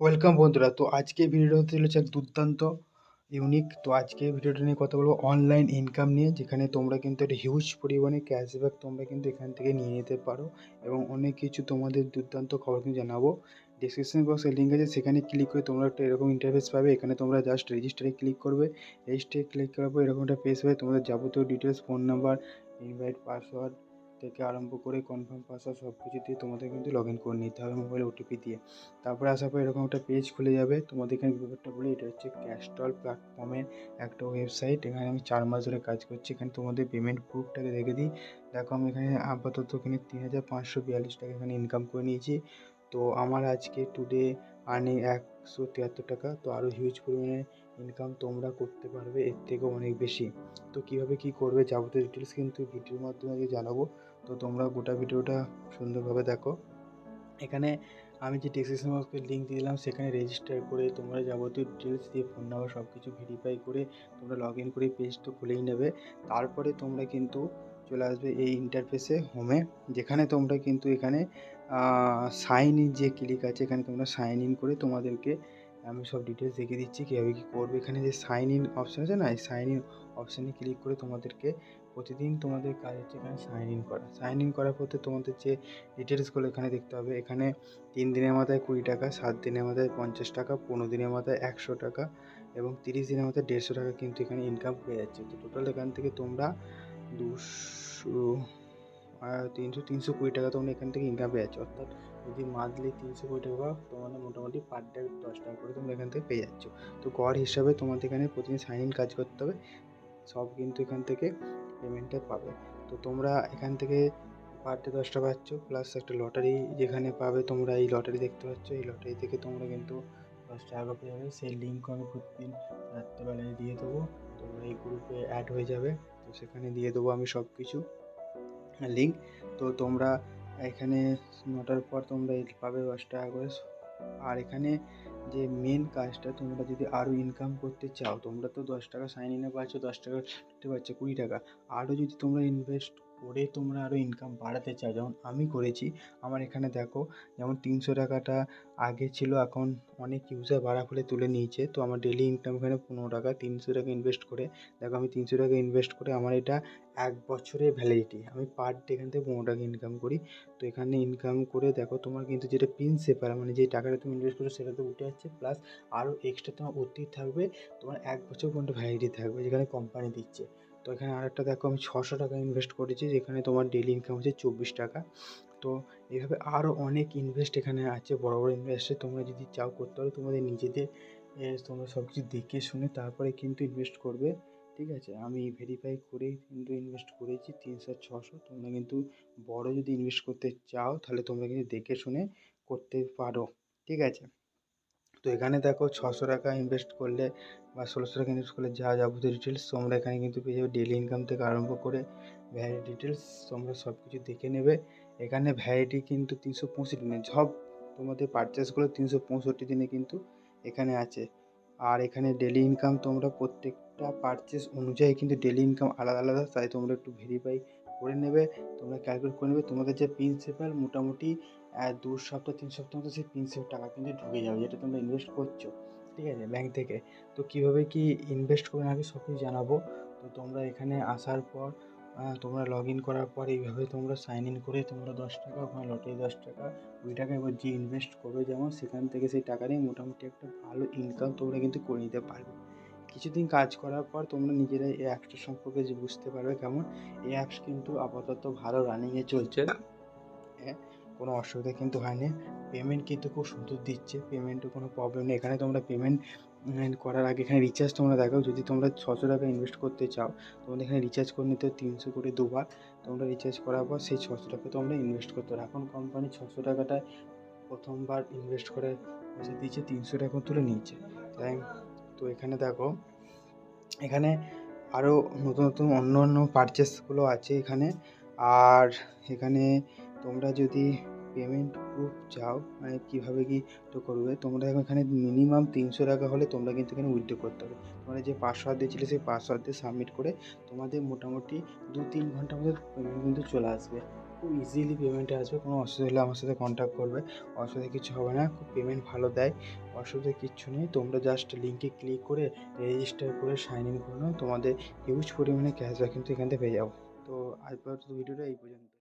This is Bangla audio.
ওয়েলকাম বন্ধুরা। তো আজকে ভিডিওটা হতে চলেছে এক দুর্দান্ত ইউনিক। তো আজকে ভিডিওটা নিয়ে কথা বলবো অনলাইন ইনকাম নিয়ে, যেখানে তোমরা কিন্তু একটা হিউজ পরিমাণে ক্যাশব্যাক তোমরা কিন্তু এখান থেকে নিয়ে নিতে পারো এবং অনেক কিছু তোমাদের দুর্দান্ত খবর কিন্তু জানাবো। ডিসক্রিপশন বক্সে লিঙ্ক আছে, সেখানে ক্লিক করে তোমরা একটা এরকম ইন্টারফেস পাবে। এখানে তোমরা জাস্ট রেজিস্টারে ক্লিক করবে। রেজিস্টারে ক্লিক করার পর এরকম একটা পেজ পাবে। তোমাদের যাবতীয় details, phone number, invite password থেকে আরম্ভ করে কনফার্ম পাসওয়ার্ড সব কিছু দিয়ে তোমাদের কিন্তু লগ ইন করে নিতে হবে মোবাইল ওটিপি দিয়ে। তারপরে আসার পর এরকম একটা পেজ খুলে যাবে। তোমাদের এখানে ব্যাপারটা বলি, এটা হচ্ছে ক্যাস্টল প্ল্যাটফর্মের একটা ওয়েবসাইট। এখানে আমি 4 মাস ধরে কাজ করছি। এখানে তোমাদের পেমেন্ট প্রুফটাকে দেখে দিই। দেখো, আমি এখানে আপাতত এখানে 3,542 টাকা এখানে ইনকাম করে নিয়েছি। তো আমার আজকে টুডে আর্নিং 173 টাকা। তো আরও হিউজ পরিমাণে ইনকাম তোমরা করতে পারবে, এর থেকেও অনেক বেশি। তো কীভাবে কী করবে যাবতীয় ডিটেলস কিন্তু ভিডিওর মাধ্যমে আজকে জানাবো। তো তোমরা গোটা ভিডিওটা সুন্দরভাবে দেখো। এখানে আমি যে ডেসক্রিপশন বক্সে লিঙ্ক দিয়ে দিলাম, সেখানে রেজিস্টার করে তোমরা যাবতীয় ডিটেলস দিয়ে ফোন নাম্বার সব কিছু ভেরিফাই করে তোমরা লগ ইন করে পেজ তো খুলেই নেবে। তারপরে তোমরা কিন্তু চলে আসবে এই ইন্টারফেসে হোমে, যেখানে তোমরা কিন্তু এখানে সাইন ইন যে ক্লিক আছে, এখানে তোমরা সাইন ইন করে তোমাদেরকে আমি সব ডিটেলস দেখিয়ে দিচ্ছি কীভাবে কী করবে। এখানে যে সাইন ইন অপশান আছে না, এই সাইন ইন অপশানে ক্লিক করে তোমাদেরকে প্রতিদিন তোমাদের কাজ হচ্ছে এখানে সাইন ইন করা। সাইন ইন করার পর তোমাদের যে ডিটেলসগুলো এখানে দেখতে হবে। এখানে 3 দিনের মাথায় 20 টাকা, 7 দিনের মাথায় 50 টাকা, 15 দিনের মাথায় 100 টাকা এবং 30 দিনের মাথায় 150 টাকা কিন্তু এখানে ইনকাম হয়ে যাচ্ছে। তো টোটাল এখান থেকে তোমরা 200 320 টাকা তোমরা এখান থেকে ইনকাম পেয়ে যাচ্ছ। অর্থাৎ যদি মান্থলি 320 টাকা পাও, তোমাদের মোটামুটি পার ডে 10 টাকা করে তোমরা এখান থেকে পেয়ে যাচ্ছ। তো গড় হিসাবে তোমাদের এখানে প্রতিদিন সাইন ইন কাজ করতে হবে, সব কিন্তু এখান থেকে পেমেন্টটা পাবে। তো তোমরা এখান থেকে পার ডে 10টা পাচ্ছ, প্লাস একটা লটারি যেখানে পাবে। তোমরা এই লটারি দেখতে পাচ্ছ, এই লটারি থেকে তোমরা কিন্তু 10 টাকা পেয়ে যাবে। সেই লিঙ্ক আমি প্রতিদিন রাত্রেবেলায় দিয়ে দেবো। তোমরা এই গ্রুপে অ্যাড হয়ে যাবে। তো সেখানে দিয়ে দেবো আমি সব কিছু লিঙ্ক। তো তোমরা এখানে 9টার পর তোমরা পাবে 10 টাকা করে। আর এখানে যে মেন কাজটা, তোমরা যদি আরও ইনকাম করতে চাও, তোমরা তো 10 টাকা সাইন ইনে পাচ্ছ, 10 টাকা পাচ্ছ, 20 টাকা। আরও যদি তোমরা ইনভেস্ট করে তোমরা আরও ইনকাম বাড়াতে চাও, যেমন আমি করেছি। আমার এখানে দেখো, যেমন 300 টাকাটা আগে ছিল, এখন অনেক ইউজার বাড়া ফলে তুলে নিয়েছে। তো আমার ডেলি ইনকাম এখানে 15 টাকা। 300 টাকা ইনভেস্ট করে দেখো, আমি 300 টাকা ইনভেস্ট করে আমার এটা 1 বছরের ভ্যালিডিটি। আমি পার ডে এখান থেকে 15 টাকা ইনকাম করি। তো এখানে ইনকাম করে দেখো, তোমার কিন্তু যেটা প্রিন্সিপাল মানে যে টাকাটা তুমি ইনভেস্ট করছো সেটা তো উঠে যাচ্ছে, প্লাস আরও এক্সট্রা তোমার অতি থাকবে। তোমার 1 বছর পর্যন্ত ভ্যালিডিটি থাকবে, যেখানে কোম্পানি দিচ্ছে। তো এখানে আরেকটা দেখো, আমি 600 টাকা ইনভেস্ট করেছি, যেখানে তোমার ডেলি ইনকাম হচ্ছে 24 টাকা। তো এইভাবে আরও অনেক ইনভেস্ট এখানে আছে, বড় বড় ইনভেস্টে তোমরা যদি চাও করতে পারো। তোমাদের নিজেদের তোমরা সব কিছু দেখে শুনে তারপরে কিন্তু ইনভেস্ট করবে, ঠিক আছে? আমি ভেরিফাই করেই কিন্তু ইনভেস্ট করেছি 300 600। তোমরা কিন্তু বড় যদি ইনভেস্ট করতে চাও, তাহলে তোমরা কিন্তু দেখে শুনে করতে পারো, ঠিক আছে? তো এখানে দেখো, 600 টাকা ইনভেস্ট করলে বা 1600 টাকা ইনভেস্ট করলে যা যাবতীয় ডিটেলস তোমরা এখানে কিন্তু পেয়ে যাবে। ডেলি ইনকাম থেকে আরম্ভ করে ভ্যালিডিটি ডিটেলস তোমরা সব কিছু দেখে নেবে। এখানে ভ্যালিডিটি কিন্তু 365 দিনে, সব তোমাদের পারচেসগুলো 365 দিনে কিন্তু এখানে আছে। আর এখানে ডেলি ইনকাম তোমরা প্রত্যেকটা পারচেস অনুযায়ী কিন্তু ডেলি ইনকাম আলাদা আলাদা, তাই তোমরা একটু ভেরিফাই করে নেবে। তোমরা ক্যালকুলেট করে নেবে তোমাদের যে প্রিন্সিপাল মোটামুটি 2 সপ্তাহ 3 সপ্তাহ মতো সেই প্রিন্সিপাল টাকা কিন্তু ঢুকে যাবে, যেটা তোমরা ইনভেস্ট করছো, ঠিক আছে, ব্যাংক থেকে। তো কীভাবে কি ইনভেস্ট করবে আগে সব কিছু জানাবো। তো তোমরা এখানে আসার পর তোমরা লগ ইন করার পর এইভাবে তোমরা সাইন ইন করে তোমরা 10 টাকা, ওখানে লটারি 10 টাকা, 20 টাকা, এবার যে ইনভেস্ট করবে যেমন, সেখান থেকে সেই টাকা নিয়ে মোটামুটি একটা ভালো ইনকাম তোমরা কিন্তু করে নিতে পারবে। কিছুদিন কাজ করার পর তোমরা নিজেরাই এই অ্যাপসটা সম্পর্কে যে বুঝতে পারবে কেমন। এই অ্যাপস কিন্তু আপাতত ভালো রানিংয়ে চলছে, হ্যাঁ, কোনো অসুবিধা কিন্তু হয়নি। পেমেন্ট কিন্তু খুব সুন্দর দিচ্ছে, পেমেন্টে কোনো প্রবলেম নেই। এখানে তোমরা পেমেন্ট করার আগে এখানে রিচার্জ তোমরা দেখো, যদি তোমরা 600 টাকা ইনভেস্ট করতে চাও, তোমাদের এখানে রিচার্জ করে নিতে 300 করে দুবার। তোমরা রিচার্জ করার পর সেই 600 টাকা তোমরা ইনভেস্ট করতে পারো। এখন কোম্পানি 600 টাকাটায় প্রথমবার ইনভেস্ট করে পয়সা দিয়েছে, 300 টাকা তুলে নিয়েছে, তাই। তো এখানে দেখো, এখানে আরও নতুন নতুন অন্য অন্য পারচেসগুলো আছে এখানে। আর এখানে তোমরা যদি পেমেন্ট প্রুফ চাও, মানে কীভাবে কী তো করবে, তোমরা এখানে মিনিমাম 300 টাকা হলে তোমরা কিন্তু এখানে উইথড্র করতে হবে। তোমরা যে পাসওয়ার্ড দিয়েছিলে সেই পাসওয়ার্ড দিয়ে সাবমিট করে তোমাদের মোটামুটি 2-3 ঘন্টার মধ্যে পেমেন্ট কিন্তু চলে আসবে। খুব ইজিলি পেমেন্টে আসবে। কোনো অসুবিধা হলে আমার সাথে কন্ট্যাক্ট করবে। অসুবিধা কিছু হবে না। খুব পেমেন্ট ভালো দেয়। অসুবিধা কিচ্ছু নেই। তোমরা জাস্ট লিঙ্কে ক্লিক করে রেজিস্টার করে সাইন ইন করে নাও। তোমাদের হিউজ পরিমাণে ক্যাশব্যাক কিন্তু এখান থেকে পেয়ে যাবো। তো আপাতত ভিডিওটা এই পর্যন্ত।